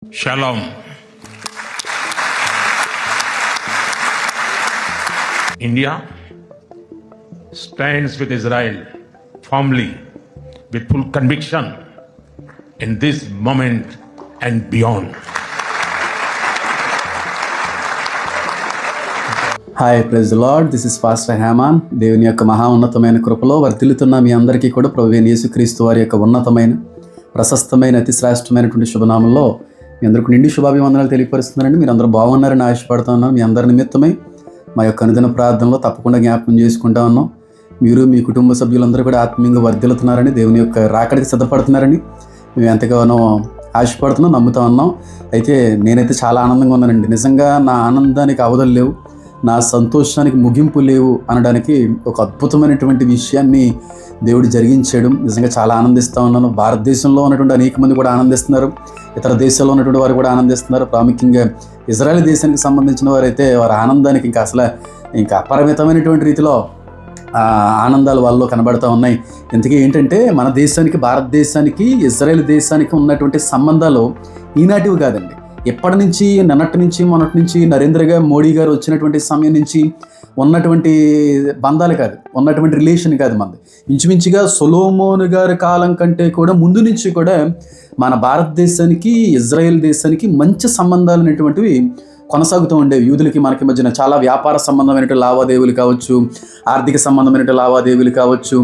Shalom. India stands with Israel firmly, with full conviction in this moment and beyond. Hi praise lord, this is pastor హేమాన్. దేవుని యొక్క మహా ఉన్నతమైన కృపలో వర్ధిల్లుతున్న మీ అందరికీ కూడా ప్రభువైన యేసుక్రీస్తు వారి యొక్క ఉన్నతమైన ప్రశస్తమైన అతి శ్రేష్టమైనటువంటి శుభనామంలో మీ అందరికీ నిండి శుభాభివందనాలు తెలియపరుస్తున్నారండి. మీరు అందరూ బాగున్నారని ఆశపడుతూ ఉన్నాను. మీ అందరి నిమిత్తమై మా యొక్క అనుదిన ప్రార్థనలో తప్పకుండా జ్ఞాపకం చేసుకుంటా ఉన్నాం. మీరు మీ కుటుంబ సభ్యులందరూ కూడా ఆత్మీయంగా వర్ధిల్లుతున్నారని, దేవుని యొక్క రాకడికి సిద్ధపడుతున్నారని మేము ఎంతగానో ఆశపడుతున్నాం, నమ్ముతా ఉన్నాం. అయితే నేనైతే చాలా ఆనందంగా ఉన్నానండి. నిజంగా నా ఆనందానికి అవధులు లేవు, నా సంతోషానికి ముగింపు లేవు అనడానికి ఒక అద్భుతమైనటువంటి విషయాన్ని దేవుడు జరిగించాడు. నిజంగా చాలా ఆనందిస్తూ ఉన్నాను. భారతదేశంలో ఉన్నటువంటి అనేక మంది కూడా ఆనందిస్తున్నారు, ఇతర దేశాల్లో ఉన్నటువంటి వారు కూడా ఆనందిస్తున్నారు. ప్రాముఖ్యంగా ఇజ్రాయెల్ దేశానికి సంబంధించిన వారైతే వారి ఆనందానికి ఇంకా అపరిమితమైనటువంటి రీతిలో ఆనందాలు వాళ్ళలో కనబడుతూ ఉన్నాయి. ఇంతకీ ఏంటంటే, మన దేశానికి, భారతదేశానికి, ఇజ్రాయెల్ దేశానికి ఉన్నటువంటి సంబంధాలు ఈనాటివి కాదండి. ఎప్పటి నుంచి, మొన్నటి నుంచి నరేంద్ర మోడీ గారు వచ్చినటువంటి సమయం నుంచి ఉన్నటువంటి బంధాలు కాదు, ఉన్నటువంటి రిలేషన్ కాదు మనది. ఇంచుమించుగా సొలోమోను గారి కాలం కంటే కూడా ముందు నుంచి కూడా మన భారతదేశానికి, ఇజ్రాయెల్ దేశానికి మంచి సంబంధాలు అనేటువంటివి కొనసాగుతూ ఉండేవి. యూదులకి మనకి మధ్యన చాలా వ్యాపార సంబంధమైనటువంటి లావాదేవీలు కావచ్చు, ఆర్థిక సంబంధమైనటువంటి లావాదేవీలు కావచ్చు,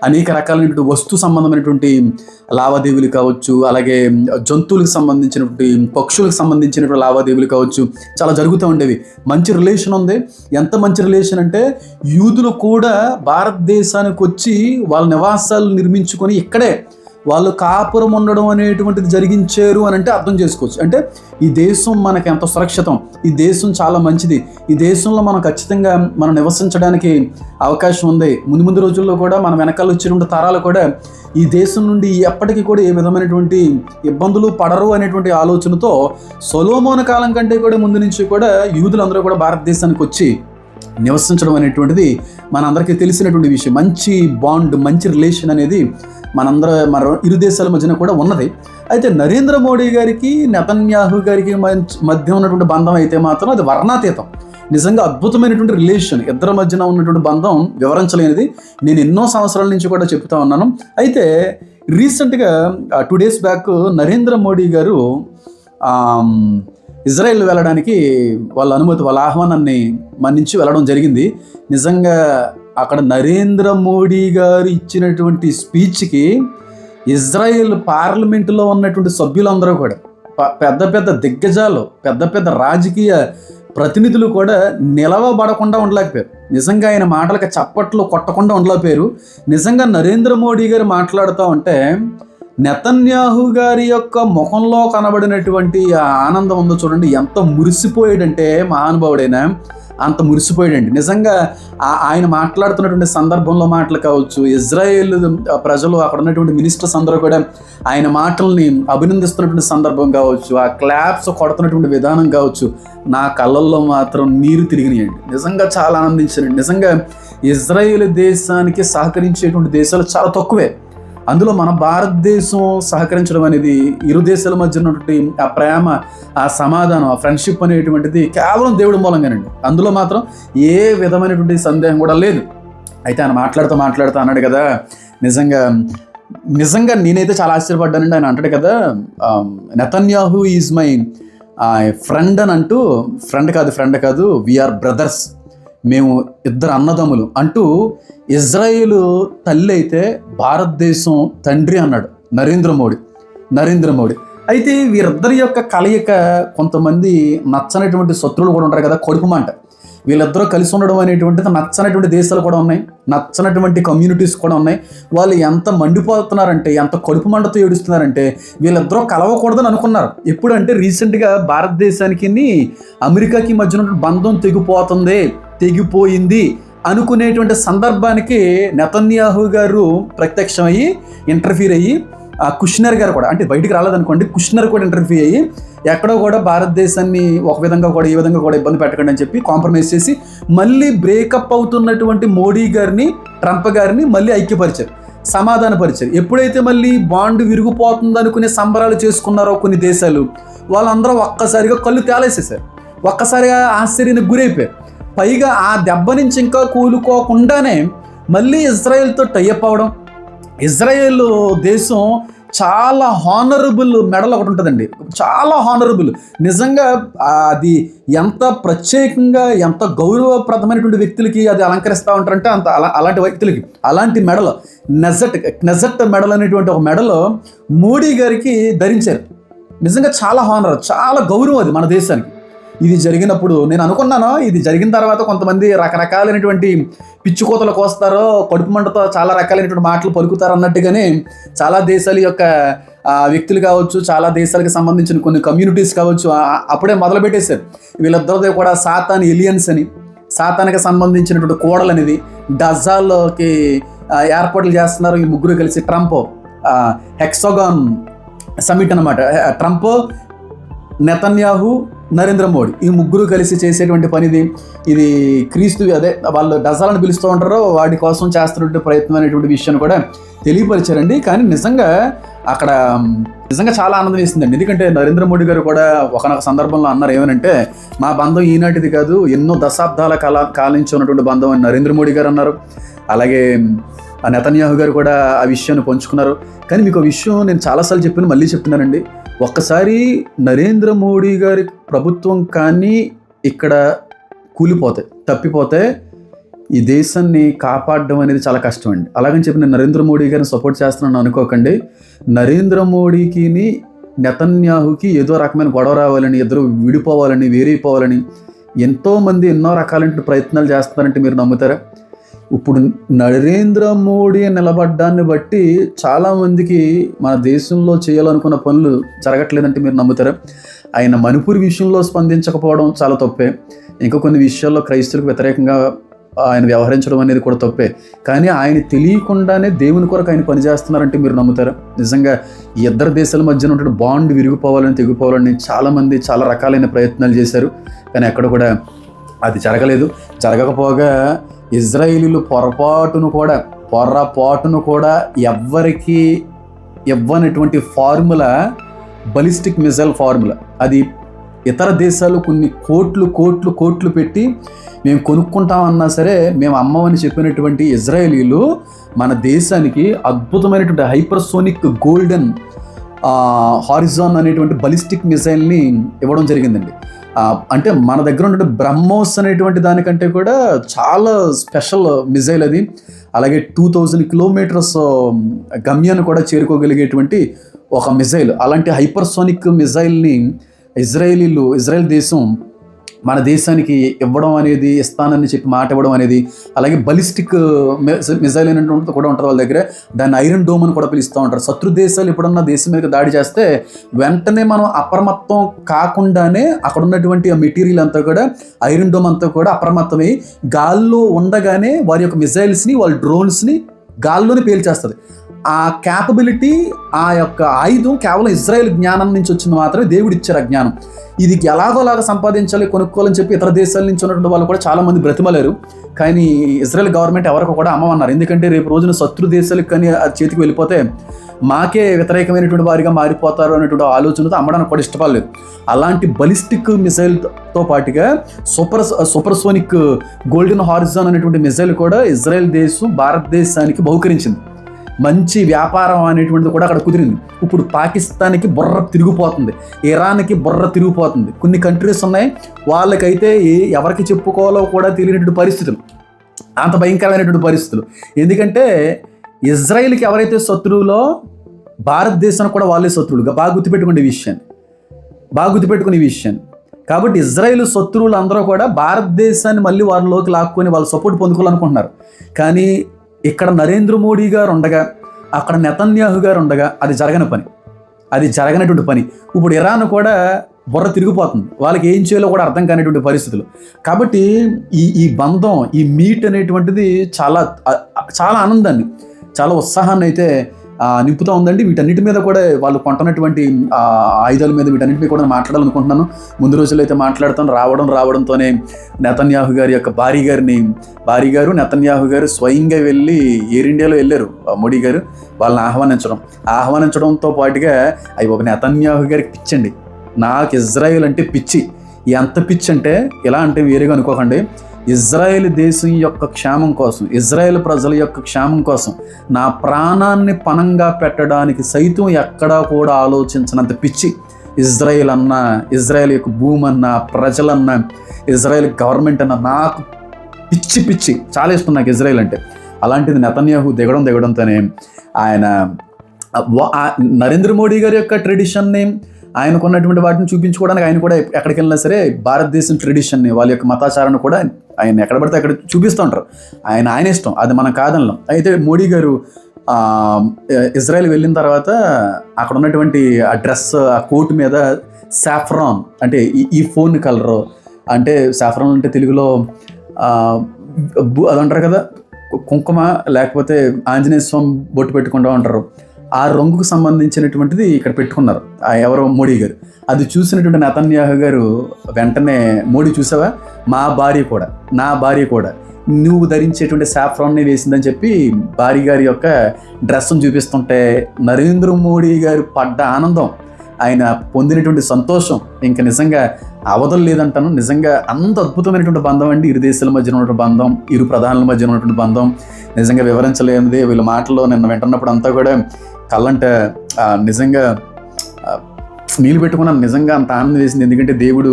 అనేక రకాలైనటువంటి వస్తు సంబంధమైనటువంటి లావాదేవీలు కావచ్చు, అలాగే జంతువులకు సంబంధించినటువంటి, పక్షులకు సంబంధించినటువంటి లావాదేవీలు కావచ్చు, చాలా జరుగుతూ ఉండేవి. మంచి రిలేషన్ ఉంది. ఎంత మంచి రిలేషన్ అంటే, యూదులు కూడా భారతదేశానికి వచ్చి వాళ్ళ నివాసాలు నిర్మించుకొని ఇక్కడే వాళ్ళు కాపురం ఉండడం అనేటువంటిది జరిగించారు అని అంటే అర్థం చేసుకోవచ్చు. అంటే ఈ దేశం మనకి ఎంత సురక్షితం, ఈ దేశం చాలా మంచిది, ఈ దేశంలో మనం ఖచ్చితంగా మనం నివసించడానికి అవకాశం ఉంది. ముందు రోజుల్లో కూడా మన వెనకాల వచ్చినటువంటి తరాలు కూడా ఈ దేశం నుండి ఎప్పటికీ కూడా ఏ విధమైనటువంటి ఇబ్బందులు పడరు అనేటువంటి ఆలోచనతో సొలోమోను కాలం కంటే కూడా ముందు నుంచి కూడా యూదులందరూ కూడా భారతదేశానికి వచ్చి నివసించడం అనేటువంటిది మనందరికీ తెలిసినటువంటి విషయం. మంచి బాండ్, మంచి రిలేషన్ అనేది మన ఇరు దేశాల మధ్యన కూడా ఉన్నది. అయితే నరేంద్ర మోడీ గారికి, నెతన్యాహు గారికి మధ్య ఉన్నటువంటి బంధం అయితే మాత్రం అది వర్ణాతీతం. నిజంగా అద్భుతమైనటువంటి రిలేషన్, ఇద్దరి మధ్యన ఉన్నటువంటి బంధం వివరించలేనిది. నేను ఎన్నో సంవత్సరాల నుంచి కూడా చెప్తా ఉన్నాను. అయితే రీసెంట్గా 2 days బ్యాక్ నరేంద్ర మోడీ గారు ఇజ్రాయెల్ వెళ్ళడానికి వాళ్ళ ఆహ్వానాన్ని మన్నించి వెళ్ళడం జరిగింది. నిజంగా అక్కడ నరేంద్ర మోడీ గారు ఇచ్చినటువంటి స్పీచ్కి ఇజ్రాయెల్ పార్లమెంటులో ఉన్నటువంటి సభ్యులందరూ కూడా, పెద్ద పెద్ద దిగ్గజాలు, పెద్ద పెద్ద రాజకీయ ప్రతినిధులు కూడా నిలవబడకుండా ఉండలేకపోయారు. నిజంగా ఆయన మాటలకు చప్పట్లు కొట్టకుండా ఉండలేకపోయారు. నిజంగా నరేంద్ర మోడీ గారు మాట్లాడుతూ ఉంటే నెతన్యాహు గారి యొక్క ముఖంలో కనబడినటువంటి ఆ ఆనందం ఉందో చూడండి. ఎంత మురిసిపోయాడంటే మహానుభావుడైనా అంత మురిసిపోయాడండి. నిజంగా ఆయన మాట్లాడుతున్నటువంటి సందర్భంలో మాటలు కావచ్చు, ఇజ్రాయేల్ ప్రజలు, అక్కడ ఉన్నటువంటి మినిస్టర్స్ అందరూ కూడా ఆయన మాటల్ని అభినందిస్తున్నటువంటి సందర్భం కావచ్చు, ఆ క్లాప్స్ కొడుతున్నటువంటి విధానం కావచ్చు, నా కళ్ళల్లో మాత్రం నీరు తిరిగినాయండి. నిజంగా చాలా ఆనందించానండి. నిజంగా ఇజ్రాయేల్ దేశానికి సహకరించేటువంటి దేశాలు చాలా తక్కువే. అందులో మన భారతదేశం సహకరించడం అనేది, ఇరు దేశాల మధ్య ఉన్నటువంటి ఆ ప్రేమ, ఆ సమాధానం, ఆ ఫ్రెండ్షిప్ అనేటువంటిది కేవలం దేవుడి మూలంగానండి. అందులో మాత్రం ఏ విధమైనటువంటి సందేహం కూడా లేదు. అయితే ఆయన మాట్లాడుతూ అన్నాడు కదా, నిజంగా నేనైతే చాలా ఆశ్చర్యపడ్డానండి. ఆయన అంటాడు కదా, నెతన్యాహు ఈజ్ మై ఫ్రెండ్ అని అంటూ, ఫ్రెండ్ కాదు వీఆర్ బ్రదర్స్, మేము ఇద్దరు అన్నదమ్ములు అంటూ, ఇజ్రాయేల్ తల్లి అయితే భారతదేశం తండ్రి అన్నాడు నరేంద్ర మోడీ. అయితే వీరిద్దరి యొక్క కలయిక కొంతమంది నచ్చనటువంటి శత్రువులు కూడా ఉంటారు కదా, కడుపుమంట. వీళ్ళిద్దరూ కలిసి ఉండడం అనేటువంటిది నచ్చనటువంటి దేశాలు కూడా ఉన్నాయి, నచ్చనటువంటి కమ్యూనిటీస్ కూడా ఉన్నాయి. వాళ్ళు ఎంత మండిపోతున్నారంటే, ఎంత కడుపు మంటతో ఏడుస్తున్నారంటే, వీళ్ళిద్దరూ కలవకూడదని అనుకున్నారు. ఎప్పుడంటే రీసెంట్గా భారతదేశానికి అమెరికాకి మధ్య బంధం తెగిపోయింది అనుకునేటువంటి సందర్భానికి నెతన్యాహు గారు ప్రత్యక్షమయ్యి ఇంటర్ఫీర్ అయ్యి, కుష్నర్ గారు కూడా, అంటే బయటికి రాలేదనుకోండి, కుష్నర్ కూడా ఇంటర్ఫీర్ అయ్యి ఎక్కడో కూడా భారతదేశాన్ని ఒక విధంగా కూడా ఈ విధంగా కూడా ఇబ్బంది పెట్టకండి అని చెప్పి కాంప్రమైజ్ చేసి మళ్ళీ బ్రేకప్ అవుతున్నటువంటి మోడీ గారిని, ట్రంప్ గారిని మళ్ళీ ఐక్యపరిచారు. సమాధానపరిచారు. ఎప్పుడైతే మళ్ళీ బాండ్ విరిగిపోతుంది అనుకునే సంబరాలు చేసుకున్నారో కొన్ని దేశాలు, వాళ్ళందరూ ఒక్కసారిగా కళ్ళు తేలేసేసారు, ఒక్కసారిగా ఆశ్చర్యానికి గురైపోయారు. పైగా ఆ దెబ్బ నుంచి ఇంకా కూలుకోకుండానే మళ్ళీ ఇజ్రాయెల్తో టైఅప్ అవ్వడం. ఇజ్రాయెల్ దేశం చాలా హానరబుల్ మెడల్ ఒకటి ఉంటుందండి, చాలా హానరబుల్. నిజంగా అది ఎంత ప్రత్యేకంగా, ఎంత గౌరవప్రదమైనటువంటి వ్యక్తులకి అది అలంకరిస్తూ ఉంటారంటే అంత అలాంటి వ్యక్తులకి అలాంటి మెడల్, నెజట్ మెడల్ అనేటువంటి ఒక మెడల్ మోడీ గారికి ధరించారు. నిజంగా చాలా హానర్, చాలా గౌరవం అది మన దేశానికి. ఇది జరిగినప్పుడు నేను అనుకున్నాను, ఇది జరిగిన తర్వాత కొంతమంది రకరకాలైనటువంటి పిచ్చి కోతలు కోస్తారో, కడుపు మంటతో చాలా రకాలైనటువంటి మాటలు పలుకుతారు అన్నట్టుగానే చాలా దేశాల యొక్క వ్యక్తులు కావచ్చు, చాలా దేశాలకు సంబంధించిన కొన్ని కమ్యూనిటీస్ కావచ్చు అప్పుడే మొదలుపెట్టేశారు. వీళ్ళిద్దరితో కూడా సాతాన్ ఎలియన్స్ అని, సాతానికి సంబంధించినటువంటి కోడలు అనేది డజాల్లోకి ఏర్పాట్లు చేస్తున్నారు ఈ ముగ్గురు కలిసి. ట్రంప్ హెక్సాగాన్ సమిట్ అనమాట. ట్రంప్, నెతన్యాహు, నరేంద్ర మోడీ ఈ ముగ్గురు కలిసి చేసేటువంటి పనిది. ఇది క్రీస్తు, అదే వాళ్ళు డజాలను పిలుస్తూ ఉంటారో వాటి కోసం చేస్తున్నటువంటి ప్రయత్నం అనేటువంటి విషయాన్ని కూడా తెలియపరిచారండి. కానీ నిజంగా అక్కడ నిజంగా చాలా ఆనందం వేసిందండి. ఎందుకంటే నరేంద్ర మోడీ గారు కూడా ఒకనొక సందర్భంలో అన్నారు ఏమనంటే, మా బంధం ఈనాటిది కాదు, ఎన్నో దశాబ్దాల కాలించి ఉన్నటువంటి బంధం అని నరేంద్ర మోడీ గారు అన్నారు. అలాగే నెతన్యాహు గారు కూడా ఆ విషయాన్ని పంచుకున్నారు. కానీ మీకు విషయం నేను చాలాసార్లు చెప్పాను, మళ్ళీ చెప్తున్నానండి. ఒక్కసారి నరేంద్ర మోడీ గారి ప్రభుత్వం కానీ ఇక్కడ కూలిపోతే, తప్పిపోతే ఈ దేశాన్ని కాపాడడం అనేది చాలా కష్టం అండి. అలాగని చెప్పి నేను నరేంద్ర మోడీ గారిని సపోర్ట్ చేస్తున్నాను అనుకోకండి. నరేంద్ర మోడీకి నెతన్యాహుకి ఏదో రకమైన గొడవ రావాలని, ఇద్దరు విడిపోవాలని, వేరైపోవాలని ఎంతోమంది ఎన్నో రకాలైన ప్రయత్నాలు చేస్తున్నారంటే మీరు నమ్ముతారా? ఇప్పుడు నరేంద్ర మోడీ నిలబడ్డాన్ని బట్టి చాలామందికి మన దేశంలో చేయాలనుకున్న పనులు జరగట్లేదంటే మీరు నమ్ముతారా? ఆయన మణిపూర్ విషయంలో స్పందించకపోవడం చాలా తప్పే. ఇంకా కొన్ని విషయాల్లో క్రైస్తవులకు వ్యతిరేకంగా ఆయన వ్యవహరించడం అనేది కూడా తప్పే. కానీ ఆయన తెలియకుండానే దేవుని కొరకు ఆయన పనిచేస్తున్నారంటే మీరు నమ్ముతారా? నిజంగా ఈ ఇద్దరు దేశాల మధ్యన ఉంటే బాండ్ విరిగిపోవాలని, తెగిపోవాలని చాలామంది చాలా రకాలైన ప్రయత్నాలు చేశారు. కానీ ఎక్కడ కూడా అది జరగలేదు. జరగకపోగా ఇజ్రాయేలీలు పొరపాటును కూడా ఎవ్వరికి ఇవ్వనటువంటి ఫార్ములా, బలిస్టిక్ మిసైల్ ఫార్ములా. అది ఇతర దేశాలు కొన్ని కోట్లు పెట్టి మేము కొనుక్కుంటామన్నా సరే మేము అమ్మమని చెప్పినటువంటి ఇజ్రాయేలీలు మన దేశానికి అద్భుతమైనటువంటి హైపర్సోనిక్ గోల్డెన్ హారిజాన్ అనేటువంటి బలిస్టిక్ మిసైల్ని ఇవ్వడం జరిగిందండి. అంటే మన దగ్గర ఉన్నటువంటి బ్రహ్మోస్ అనేటువంటి దానికంటే కూడా చాలా స్పెషల్ మిసైల్ అది. అలాగే 2000 కిలోమీటర్స్ గమ్యాన్ని కూడా చేరుకోగలిగేటువంటి ఒక మిసైల్. అలాంటి హైపర్సోనిక్ మిసైల్ని ఇజ్రాయెల్ దేశం మన దేశానికి ఇవ్వడం అనేది, ఇస్తానని చెప్పి మాట ఇవ్వడం అనేది, అలాగే బలిస్టిక్ మిసైల్ అనేటువంటి కూడా ఉంటుంది వాళ్ళ దగ్గర. దాన్ని ఐరన్ డోమ్ అని కూడా పిలుస్తూ ఉంటారు. శత్రు దేశాలు ఎప్పుడన్నా దేశం మీద దాడి చేస్తే వెంటనే మనం అప్రమత్తం కాకుండానే అక్కడ ఉన్నటువంటి ఆ మెటీరియల్ అంతా కూడా, ఐరన్ డోమ్ అంతా కూడా అప్రమత్తమై గాల్లో ఉండగానే వారి యొక్క మిసైల్స్ని, వాళ్ళ డ్రోన్స్ని గాల్లోనే పేల్చేస్తుంది. ఆ క్యాపబిలిటీ, ఆ యొక్క ఆయుధం కేవలం ఇజ్రాయెల్ జ్ఞానం నుంచి వచ్చింది మాత్రమే. దేవుడు ఇచ్చారు ఆ జ్ఞానం. ఇది ఎలాగోలాగా సంపాదించాలి, కొనుక్కోవాలని చెప్పి ఇతర దేశాల నుంచి ఉన్నటువంటి వాళ్ళు కూడా చాలామంది బ్రతిమలేరు. కానీ ఇజ్రాయెల్ గవర్నమెంట్ ఎవరికి కూడా అమ్మమన్నారు. ఎందుకంటే రేపు రోజున శత్రు దేశాలకు కానీ ఆ చేతికి వెళ్ళిపోతే మాకే వ్యతిరేకమైనటువంటి వారిగా మారిపోతారు అనేటువంటి ఆలోచనతో అమ్మడానికి కూడా ఇష్టపడలేదు. అలాంటి బలిస్టిక్ మిసైల్తో పాటుగా సూపర్సోనిక్ గోల్డెన్ హారిజాన్ అనేటువంటి మిసైల్ కూడా ఇజ్రాయెల్ దేశం భారతదేశానికి బహుకరించింది. మంచి వ్యాపారం అనేటువంటిది కూడా అక్కడ కుదిరింది. ఇప్పుడు పాకిస్తాన్కి బుర్ర తిరిగిపోతుంది, ఇరాన్కి బుర్ర తిరిగిపోతుంది. కొన్ని కంట్రీస్ ఉన్నాయి, వాళ్ళకైతే ఎవరికి చెప్పుకోవాలో కూడా తెలియనటువంటి పరిస్థితులు, అంత భయంకరమైనటువంటి పరిస్థితులు. ఎందుకంటే ఇజ్రాయెల్కి ఎవరైతే శత్రువులో భారతదేశానికి కూడా వాళ్ళే శత్రువులుగా బాగా గుర్తుపెట్టుకునే విషయాన్ని. కాబట్టి ఇజ్రాయెల్ శత్రువులు అందరూ కూడా భారతదేశాన్ని మళ్ళీ వాళ్ళలోకి లాక్కొని వాళ్ళ సపోర్ట్ పొందుకోవాలనుకుంటున్నారు. కానీ ఇక్కడ నరేంద్ర మోడీ గారు ఉండగా, అక్కడ నెతన్యాహు గారు ఉండగా అది జరగనటువంటి పని. ఇప్పుడు ఇరాన్ కూడా బుర్ర తిరిగిపోతుంది, వాళ్ళకి ఏం చేయాలో కూడా అర్థం కానిటువంటి పరిస్థితులు. కాబట్టి ఈ బంధం, ఈ మీట్ అనేటువంటిది చాలా ఆనందాన్ని, చాలా ఉత్సాహాన్ని అయితే నింపుతూ ఉందండి. వీటన్నిటి మీద కూడా వాళ్ళు కొంటున్నటువంటి ఆయుధాల మీద వీటన్నిటి మీద కూడా మాట్లాడాలనుకుంటున్నాను. ముందు రోజుల్లో అయితే మాట్లాడుతాను. రావడంతోనే నెతన్యాహు గారి యొక్క భార్య గారు నెతన్యాహు గారు స్వయంగా వెళ్ళి ఎయిర్ ఇండియాలో వెళ్ళారు. మోడీ గారు వాళ్ళని ఆహ్వానించడంతో పాటుగా ఒక నెతన్యాహు గారికి పిచ్చండి. నాకు ఇజ్రాయెల్ అంటే పిచ్చి. ఎంత పిచ్చి అంటే, ఎలా అంటే వేరేగా అనుకోకండి, ఇజ్రాయెల్ దేశం యొక్క క్షేమం కోసం, ఇజ్రాయెల్ ప్రజల యొక్క క్షేమం కోసం నా ప్రాణాన్ని పణంగా పెట్టడానికి సైతం ఎక్కడా కూడా ఆలోచించినంత పిచ్చి ఇజ్రాయెల్ అన్నా, ఇజ్రాయెల్ యొక్క భూమి అన్నా, ప్రజలన్నా, ఇజ్రాయెల్ గవర్నమెంట్ అన్నా నాకు పిచ్చి చాలా ఇష్టం నాకు ఇజ్రాయెల్ అంటే. అలాంటిది నెతన్యాహు దిగడంతోనే ఆయన నరేంద్ర మోడీ గారి యొక్క ట్రెడిషన్ని, ఆయనకున్నటువంటి వాటిని చూపించుకోవడానికి ఆయన కూడా ఎక్కడికి వెళ్ళినా సరే భారతదేశం ట్రెడిషన్ని, వాళ్ళ యొక్క మతాచారాన్ని కూడా ఆయన ఎక్కడ పడితే అక్కడ చూపిస్తూ ఉంటారు. ఆయన ఇష్టం, అది మనం కాదనలేం. అయితే మోడీ గారు ఇజ్రాయెల్ వెళ్ళిన తర్వాత అక్కడ ఉన్నటువంటి ఆ డ్రెస్, ఆ కోట్ మీద సాఫ్రాన్ అంటే ఈ ఫోన్ కలరు, అంటే సాఫ్రాన్ అంటే తెలుగులో అది అంటారు కదా, కుంకుమ లేకపోతే ఆంజనేయ స్వామి బొట్టు పెట్టుకుంటూ ఉంటారు. ఆ రంగుకు సంబంధించినటువంటిది ఇక్కడ పెట్టుకున్నారు ఎవరో మోడీ గారు. అది చూసినటువంటి నెతన్యాహు గారు వెంటనే, మోడీ చూసావా, నా భార్య కూడా నువ్వు ధరించేటువంటి సాఫ్రాన్ని వేసిందని చెప్పి భార్య గారి యొక్క డ్రెస్ను చూపిస్తుంటే నరేంద్ర మోడీ గారు పడ్డ ఆనందం, ఆయన పొందినటువంటి సంతోషం ఇంకా నిజంగా అవధులు లేదంటాను. నిజంగా అంత అద్భుతమైనటువంటి బంధం అండి ఇరు దేశాల మధ్య ఉన్నటువంటి బంధం, ఇరు ప్రధానుల మధ్య ఉన్నటువంటి బంధం నిజంగా వివరించలేనిది. వీళ్ళ మాటల్లో నిన్న వింటున్నప్పుడు అంతా కూడా కళ్ళంట నిజంగా నీళ్ళు పెట్టుకున్నాను. నిజంగా అంత ఆనందం వేసింది. ఎందుకంటే దేవుడు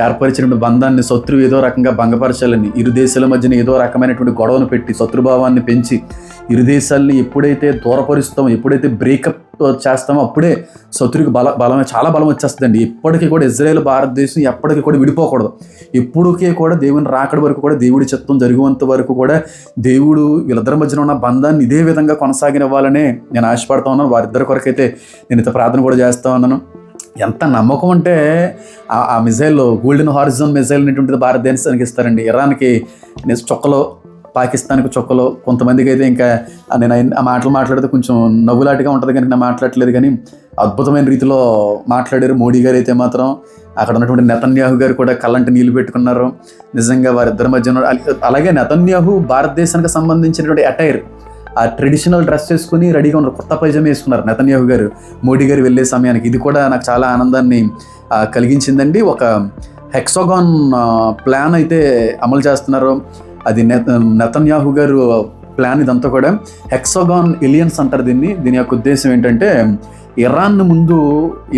ఏర్పరిచినటువంటి బంధాన్ని శత్రువు ఏదో రకంగా భంగపరచాలని, ఇరు దేశాల మధ్యన ఏదో రకమైనటువంటి గొడవను పెట్టి శత్రుభావాన్ని పెంచి ఇరు దేశాలని ఎప్పుడైతే దూరపరుస్తామో, ఎప్పుడైతే బ్రేకప్ చేస్తామో అప్పుడే శత్రువుకి చాలా బలం వచ్చేస్తుందండి. ఇప్పటికీ కూడా ఇజ్రాయెల్ భారతదేశం ఎప్పటికీ కూడా విడిపోకూడదు. ఎప్పటికీ కూడా దేవుని రాకడ వరకు కూడా, దేవుడి చిత్తం జరిగేంత వరకు కూడా దేవుడు వీళ్ళిద్దరి మధ్యన ఉన్న బంధాన్ని ఇదే విధంగా కొనసాగినవ్వాలనే నేను ఆశపడతా ఉన్నాను. వారిద్దరి కొరకైతే నేను ఇంత ప్రార్థన కూడా చేస్తూ ఉన్నాను. ఎంత నమ్మకం అంటే ఆ మిజైల్, గోల్డెన్ హారిజన్ మిజైల్ అనేటువంటిది భారతదేశానికి ఇస్తారండి. ఇరాన్కి చొక్కలో, పాకిస్తాన్కి చొక్కలో, కొంతమందికి అయితే ఇంకా నేను ఆ మాటలు మాట్లాడితే కొంచెం నవ్వులాటిగా ఉంటుంది కనుక నేను మాట్లాడట్లేదు, కానీ అద్భుతమైన రీతిలో మాట్లాడారు మోడీ గారు అయితే మాత్రం. అక్కడ ఉన్నటువంటి నెతన్యాహు గారు కూడా కళ్ళంటి నీళ్లు పెట్టుకున్నారు. నిజంగా వారిద్దరి మధ్య అలాగే నెతన్యాహు భారతదేశానికి సంబంధించినటువంటి అటైర్, ఆ ట్రెడిషనల్ డ్రెస్ వేసుకుని రెడీగా ఉన్నారు, కొత్త పైజామా వేసుకున్నారు నెతన్యాహు గారు మోడీ గారు వెళ్ళే సమయానికి. ఇది కూడా నాకు చాలా ఆనందాన్ని కలిగించిందండి. ఒక హెక్సాగాన్ ప్లాన్ అయితే అమలు చేస్తున్నారు. అది నెతన్యాహు గారు ప్లాన్. ఇదంతా కూడా హెక్సాగాన్ ఎలియన్స్ అంటారు దీని యొక్క ఉద్దేశం ఏంటంటే ఇరాన్ను ముందు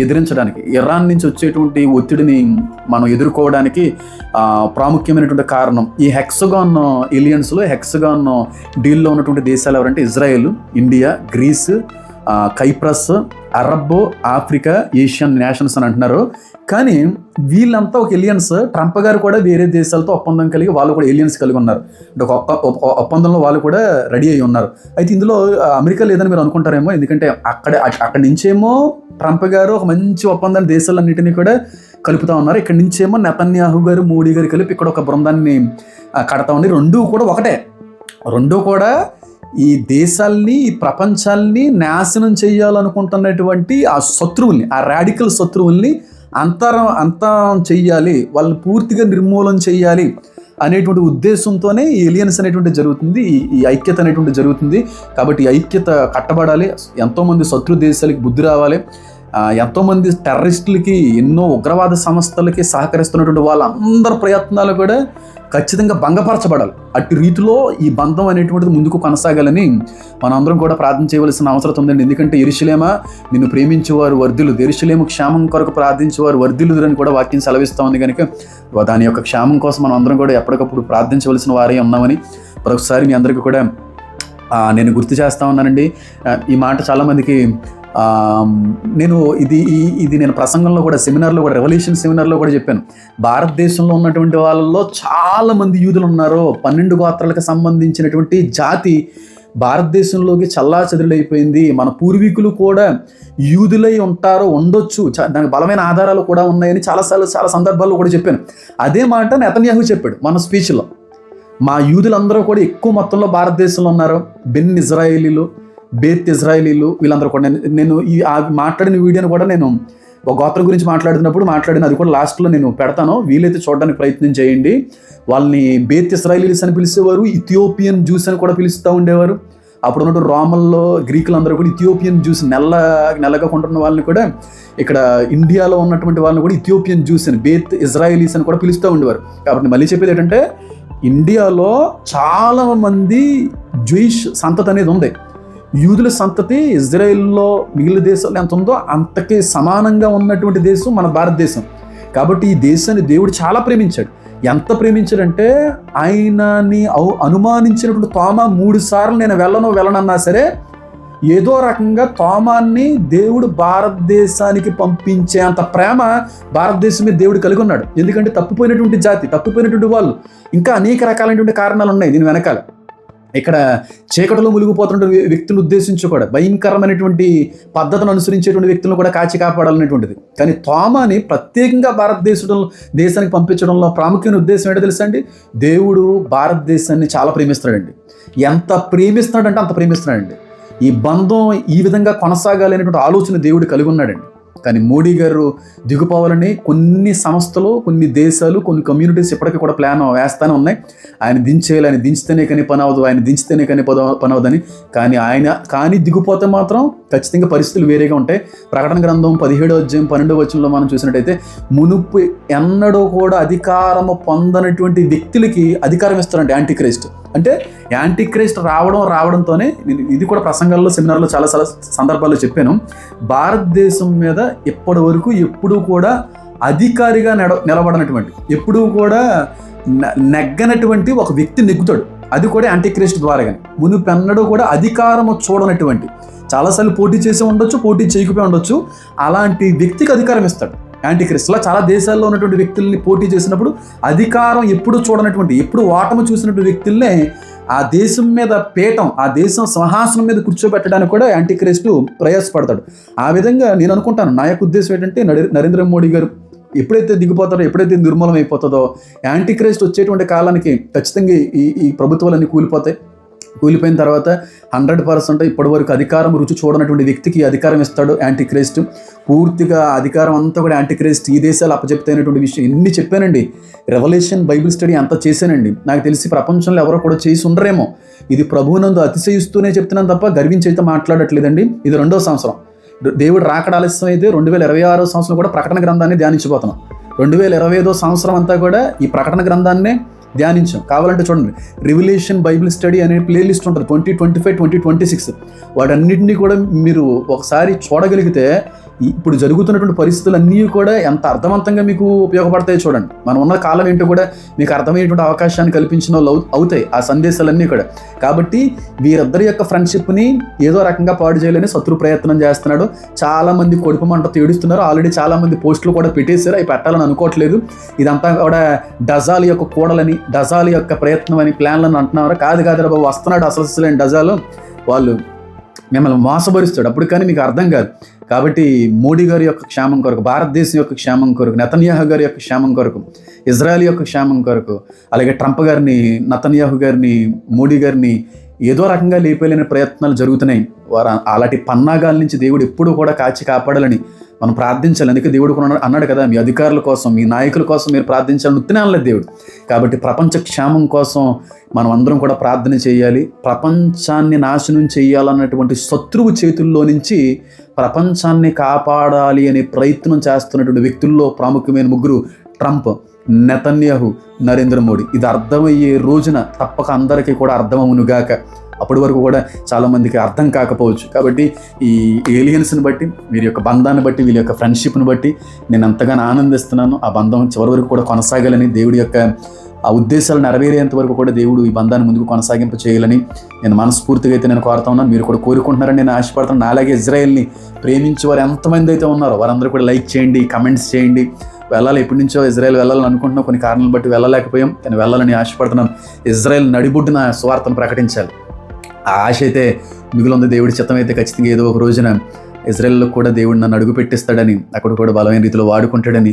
ఎదిరించడానికి, ఇరాన్ నుంచి వచ్చేటువంటి ఒత్తిడిని మనం ఎదుర్కోవడానికి ప్రాముఖ్యమైనటువంటి కారణం ఈ హెక్సాగాన్ ఎలియన్స్లో. హెక్సాగాన్ డీల్లో ఉన్నటువంటి దేశాలు ఎవరంటే Israel, India, Greece, Cyprus, Arab, Africa, Asian nations అని అంటున్నారు. కానీ వీళ్ళంతా ఒక ఎలియన్స్. ట్రంప్ గారు కూడా వేరే దేశాలతో ఒప్పందం కలిగి వాళ్ళు కూడా ఎలియన్స్ కలిగి ఉన్నారు. అంటే ఒక ఒప్పందంలో వాళ్ళు కూడా రెడీ అయి ఉన్నారు. అయితే ఇందులో అమెరికా లేదని మీరు అనుకుంటారేమో, ఎందుకంటే అక్కడి నుంచేమో ట్రంప్ గారు ఒక మంచి ఒప్పందాన్ని దేశాలన్నింటినీ కూడా కలుపుతూ ఉన్నారు. ఇక్కడి నుంచేమో నెతన్యాహు గారు, మోడీ గారు కలిపి ఇక్కడ ఒక బృందాన్ని కడతా ఉంది. రెండూ కూడా ఒకటే. రెండూ కూడా ఈ దేశాల్ని, ఈ ప్రపంచాల్ని నాశనం చేయాలనుకుంటున్నటువంటి ఆ శత్రువుల్ని, ఆ రాడికల్ శత్రువుల్ని అంతరం చెయ్యాలి, వాళ్ళని పూర్తిగా నిర్మూలన చెయ్యాలి అనేటువంటి ఉద్దేశంతోనే ఈ ఎలియన్స్ అనేటువంటి జరుగుతుంది, ఈ ఐక్యత అనేటువంటి జరుగుతుంది. కాబట్టి ఈ ఐక్యత కట్టబడాలి. ఎంతోమంది శత్రు దేశాలకి బుద్ధి రావాలి. ఎంతోమంది టెర్రరిస్టులకి, ఎన్నో ఉగ్రవాద సంస్థలకి సహకరిస్తున్నటువంటి వాళ్ళందరి ప్రయత్నాలు కూడా ఖచ్చితంగా భంగపరచబడాలి. అట్టి రీతిలో ఈ బంధం అనేటువంటిది ముందుకు కొనసాగాలని మనందరం కూడా ప్రార్థన చేయవలసిన అవసరం ఉందండి. ఎందుకంటే యెరూషలేమా నిన్ను ప్రేమించేవారు వర్ధిల్లు, యెరూషలేము క్షేమం కొరకు ప్రార్థించేవారు వర్ధిల్లుదని కూడా వాక్యం సెలవిస్తూ ఉంది. కనుక దాని యొక్క క్షేమం కోసం మనం అందరం కూడా ఎప్పటికప్పుడు ప్రార్థించవలసిన వారే ఉన్నామని మరొకసారి మీ అందరికీ కూడా నేను గుర్తు చేస్తూ ఉన్నానండి. ఈ మాట చాలామందికి నేను నేను ప్రసంగంలో కూడా, సెమినార్లో కూడా, రెవల్యూషన్ సెమినార్లో కూడా చెప్పాను. భారతదేశంలో ఉన్నటువంటి వాళ్ళలో చాలామంది యూదులు ఉన్నారు. 12 గోత్రాలకు సంబంధించినటువంటి జాతి భారతదేశంలోకి చల్లాచెదురైపోయింది. మన పూర్వీకులు కూడా యూదులై ఉండొచ్చు, దానికి బలమైన ఆధారాలు కూడా ఉన్నాయని చాలా సందర్భాల్లో కూడా చెప్పాను. అదే మాట నెతన్యాహు చెప్పాడు మన స్పీచ్లో. మా యూదులందరూ కూడా ఎక్కువ మొత్తంలో భారతదేశంలో ఉన్నారు. బెన్ ఇజ్రాయేలీలు, బేత్ ఇజ్రాయేలీలు వీళ్ళందరూ కూడా నేను ఈ మాట్లాడిన వీడియోని కూడా నేను ఒక గోత్రం గురించి మాట్లాడిన అది కూడా లాస్ట్లో నేను పెడతాను, వీలైతే చూడడానికి ప్రయత్నం చేయండి. వాళ్ళని బేత్ ఇజ్రాయేలీస్ అని పిలిచేవారు, ఇథియోపియన్ జ్యూస్ అని కూడా పిలుస్తూ ఉండేవారు. అప్పుడు ఉన్నట్టు రోమల్లో గ్రీకులు అందరూ కూడా ఇథియోపియన్ జ్యూస్ నెలగా కొంటున్న వాళ్ళని కూడా ఇక్కడ ఇండియాలో ఉన్నటువంటి వాళ్ళని కూడా ఇథియోపియన్ జ్యూస్ అని బేత్ ఇజ్రాయేలీస్ అని కూడా పిలుస్తూ ఉండేవారు. కాబట్టి మళ్ళీ చెప్పేది ఏంటంటే ఇండియాలో చాలా మంది జూయిష్ సంతతి అనేది ఉంది. యూదుల సంతతి ఇజ్రాయెల్లో మిగిలిన దేశాలు ఎంత ఉందో అంతకి సమానంగా ఉన్నటువంటి దేశం మన భారతదేశం. కాబట్టి ఈ దేశాన్ని దేవుడు చాలా ప్రేమించాడు. ఎంత ప్రేమించాడంటే ఆయనని అనుమానించినటువంటి తోమా 3 సార్లు నేను వెళ్ళనన్నా సరే ఏదో రకంగా తోమాన్ని దేవుడు భారతదేశానికి పంపించే అంత ప్రేమ భారతదేశం మీద దేవుడు కలిగి ఉన్నాడు. ఎందుకంటే తప్పిపోయినటువంటి జాతి, తప్పిపోయినటువంటి వాళ్ళు, ఇంకా అనేక రకాలైనటువంటి కారణాలు ఉన్నాయి దీని వెనకాల. ఇక్కడ చీకటిలో మునిగిపోతున్న వ్యక్తులను ఉద్దేశించి కూడా భయంకరమైనటువంటి పద్ధతిని అనుసరించేటువంటి వ్యక్తులను కూడా కాచి కాపాడాలనేటువంటిది. కానీ తోమాని ప్రత్యేకంగా దేశానికి పంపించడంలో ప్రాముఖ్యమైన ఉద్దేశం ఏంటో తెలుసా అండి? దేవుడు భారతదేశాన్ని చాలా ప్రేమిస్తున్నాడండి. ఎంత ప్రేమిస్తున్నాడంటే అంత ప్రేమిస్తున్నాడండి. ఈ బంధం ఈ విధంగా కొనసాగాలి అనేటువంటి ఆలోచన దేవుడు కలిగి ఉన్నాడండి. కానీ మోడీ గారు దిగుపోవాలని కొన్ని సంస్థలు, కొన్ని దేశాలు, కొన్ని కమ్యూనిటీస్ ఇప్పటికీ కూడా ప్లాన్ వేస్తూనే ఉన్నాయి. ఆయన దించేయాలి, ఆయన దించితేనే కానీ పని అవ్వదు, ఆయన దించితేనే కానీ పని అవ్వదని. కానీ దిగిపోతే మాత్రం ఖచ్చితంగా పరిస్థితులు వేరేగా ఉంటాయి. ప్రకటన గ్రంథం 17వ అధ్యాయం 12వ వచనంలో మనం చూసినట్టయితే మునుపు ఎన్నడూ కూడా అధికారము పొందనటువంటి వ్యక్తులకి అధికారం ఇస్తారంటే యాంటీక్రైస్ట్. అంటే యాంటీక్రైస్ట్ రావడంతోనే ఇది కూడా ప్రసంగాల్లో, సెమినార్లో చాలా సందర్భాల్లో చెప్పాను. భారతదేశం మీద ఇప్పటి వరకు ఎప్పుడూ కూడా అధికారిగా నిలబడినటువంటి, ఎప్పుడూ కూడా నెగ్గనటువంటి ఒక వ్యక్తి నెగ్గుతాడు. అది కూడా యాంటీక్రైస్ట్ ద్వారా. కానీ మునుపెన్నడూ కూడా అధికారము చూడనటువంటి, చాలాసార్లు పోటీ చేసి ఉండొచ్చు, పోటీ చేయకపోయి ఉండొచ్చు, అలాంటి వ్యక్తికి అధికారం ఇస్తాడు యాంటీక్రైస్ట్లా. చాలా దేశాల్లో ఉన్నటువంటి వ్యక్తుల్ని పోటీ చేసినప్పుడు అధికారం ఎప్పుడు చూడనటువంటి, ఎప్పుడు ఓటమి చూసినటువంటి వ్యక్తుల్నే ఆ దేశం మీద పీఠం, ఆ దేశం సింహాసనం మీద కూర్చోబెట్టడానికి కూడా యాంటీక్రైస్ట్ ప్రయాసపడతాడు. ఆ విధంగా నేను అనుకుంటాను, నా యొక్క ఉద్దేశం ఏంటంటే నరేంద్ర మోడీ గారు ఎప్పుడైతే దిగిపోతారో, ఎప్పుడైతే నిర్మూలన అయిపోతుందో, యాంటీక్రైస్ట్ వచ్చేటువంటి కాలానికి ఖచ్చితంగా ఈ ప్రభుత్వాలన్నీ కూలిపోయిన తర్వాత 100% ఇప్పటి వరకు అధికారం రుచి చూడనటువంటి వ్యక్తికి అధికారం ఇస్తాడు యాంటీక్రైస్ట్. పూర్తిగా అధికారం అంతా కూడా యాంటీక్రైస్ట్ ఈ దేశాలు అప్పచెప్తైనటువంటి విషయం ఎన్ని చెప్పానండి. రెవల్యూషన్ బైబిల్ స్టడీ అంతా చేశానండి. నాకు తెలిసి ప్రపంచంలో ఎవరో కూడా చేసి ఉండరేమో. ఇది ప్రభువునందు అతిశయిస్తూనే చెప్తున్నాను తప్ప గర్వించి అయితే మాట్లాడట్లేదండి. ఇది 2వ సంవత్సరం. దేవుడు రాకడ ఆలస్యం అయితే 2026వ సంవత్సరం కూడా ప్రకటన గ్రంథాన్ని ధ్యానించబోతున్నాం. 2025వ సంవత్సరం అంతా కూడా ఈ ప్రకటన గ్రంథాన్నే ధ్యానించాం. కావాలంటే చూడండి, రివల్యూషన్ బైబిల్ స్టడీ అనే ప్లేలిస్ట్ ఉంటుంది 2025, 2026. వాటన్నిటినీ కూడా మీరు ఒకసారి చూడగలిగితే ఇప్పుడు జరుగుతున్నటువంటి పరిస్థితులన్నీ కూడా ఎంత అర్థవంతంగా మీకు ఉపయోగపడతాయో చూడండి. మనం ఉన్న కాలం ఏంటో కూడా మీకు అర్థమయ్యేటువంటి అవకాశాన్ని కల్పించిన వాళ్ళు అవుతాయి ఆ సందేశాలన్నీ కూడా. కాబట్టి వీరిద్దరి యొక్క ఫ్రెండ్షిప్ని ఏదో రకంగా పాడు చేయాలని శత్రు ప్రయత్నం చేస్తున్నాడు. చాలామంది కడుపు మంటతో ఏడుస్తున్నారు. ఆల్రెడీ చాలామంది పోస్టులు కూడా పెట్టేశారు. అవి పెట్టాలని అనుకోవట్లేదు. ఇదంతా కూడా డజాల్ యొక్క కూడలని, డజాల్ యొక్క ప్రయత్నం అని, ప్లాన్లను అంటున్నారు. కాదు బాబు, వస్తున్నాడు అసలు డజాలు, వాళ్ళు మిమ్మల్ని మోసపరుస్తాడు. అప్పుడు కానీ మీకు అర్థం కాదు. కాబట్టి మోడీ గారి యొక్క క్షేమం కొరకు, భారతదేశం యొక్క క్షేమం కొరకు, నెతన్యాహు గారి యొక్క క్షేమం కొరకు, ఇజ్రాయెల్ యొక్క క్షేమం కొరకు, అలాగే ట్రంప్ గారిని, నెతన్యాహు గారిని, మోడీ గారిని ఏదో రకంగా లేపేలేని ప్రయత్నాలు జరుగుతున్నాయి. అలాంటి పన్నాగాల నుంచి దేవుడు ఎప్పుడూ కూడా కాచి కాపాడాలని మనం ప్రార్థించాలి. అందుకే దేవుడు అన్నాడు కదా, మీ అధికారుల కోసం, మీ నాయకుల కోసం మీరు ప్రార్థించాలని ఉత్తినే అనలేదు దేవుడు. కాబట్టి ప్రపంచ క్షేమం కోసం మనం అందరం కూడా ప్రార్థన చేయాలి. ప్రపంచాన్ని నాశనం చేయాలన్నటువంటి శత్రువు చేతుల్లో నుంచి ప్రపంచాన్ని కాపాడాలి అనే ప్రయత్నం చేస్తున్నటువంటి వ్యక్తుల్లో ప్రాముఖ్యమైన 3: ట్రంప్, నెతన్యాహు, నరేంద్ర మోడీ. ఇది అర్థమయ్యే రోజున తప్పక అందరికీ కూడా అర్థమవునుగాక. అప్పటి వరకు కూడా చాలామందికి అర్థం కాకపోవచ్చు. కాబట్టి ఈ ఏలియన్స్ని బట్టి, వీరి యొక్క బంధాన్ని బట్టి, వీళ్ళ యొక్క ఫ్రెండ్షిప్ని బట్టి నేను ఎంతగానో ఆనందిస్తున్నాను. ఆ బంధం చివరి వరకు కూడా కొనసాగాలని, దేవుడి యొక్క ఆ ఉద్దేశాలు నెరవేరేంత వరకు కూడా దేవుడు ఈ బంధాన్ని ముందుకు కొనసాగింపు చేయాలని నేను మనస్ఫూర్తిగా అయితే నేను కోరుతా ఉన్నాను. మీరు కూడా కోరుకుంటున్నారని నేను ఆశపడుతున్నాను. అలాగే ఇజ్రాయెల్ని ప్రేమించే వారు ఎంతమంది అయితే ఉన్నారో వారందరూ కూడా లైక్ చేయండి, కమెంట్స్ చేయండి. వెళ్ళాలి, ఎప్పటి నుంచో ఇజ్రాయెల్ వెళ్ళాలని అనుకుంటున్నాం, కొన్ని కారణాలను బట్టి వెళ్ళలేకపోయాం, కానీ వెళ్ళాలని ఆశపడుతున్నాను. ఇజ్రాయెల్ నడిబొడ్డున సువార్తను ప్రకటించాలి. ఆ ఆశ అయితే మిగులుంది. దేవుడి చిత్తం అయితే ఖచ్చితంగా ఏదో ఒక రోజున ఇజ్రాయెల్లో కూడా దేవుడు నన్ను అడుగు పెట్టిస్తాడని, అక్కడ కూడా బలమైన రీతిలో వాడుకుంటాడని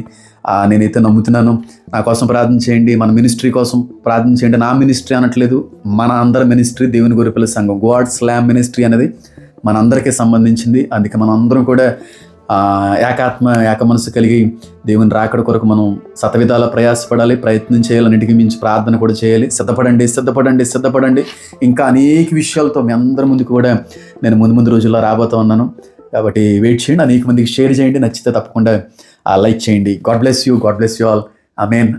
నేనైతే నమ్ముతున్నాను. నా కోసం ప్రార్థన చేయండి, మన మినిస్ట్రీ కోసం ప్రార్థన చేయండి. నా మినిస్ట్రీ అనట్లేదు, మన అందరి మినిస్ట్రీ, దేవుని గొర్రెపిల్ల సంఘం, గాడ్స్ ల్యాంబ్ మినిస్ట్రీ అనేది మనందరికీ సంబంధించింది. అందుకే మనం అందరం కూడా ఏక మనసు కలిగి దేవుని రాకడ కొరకు మనం శతవిధాల ప్రయాసపడాలి, ప్రయత్నం చేయాలి, అన్నిటికీ మించి ప్రార్థన కూడా చేయాలి. సిద్ధపడండి. ఇంకా అనేక విషయాలతో మీ అందరి ముందుకు కూడా నేను ముందు రోజుల్లో రాబోతూ ఉన్నాను. కాబట్టి వెయిట్ చేయండి, అనేక మందికి షేర్ చేయండి, నచ్చితే తప్పకుండా లైక్ చేయండి. God bless you all. Amen.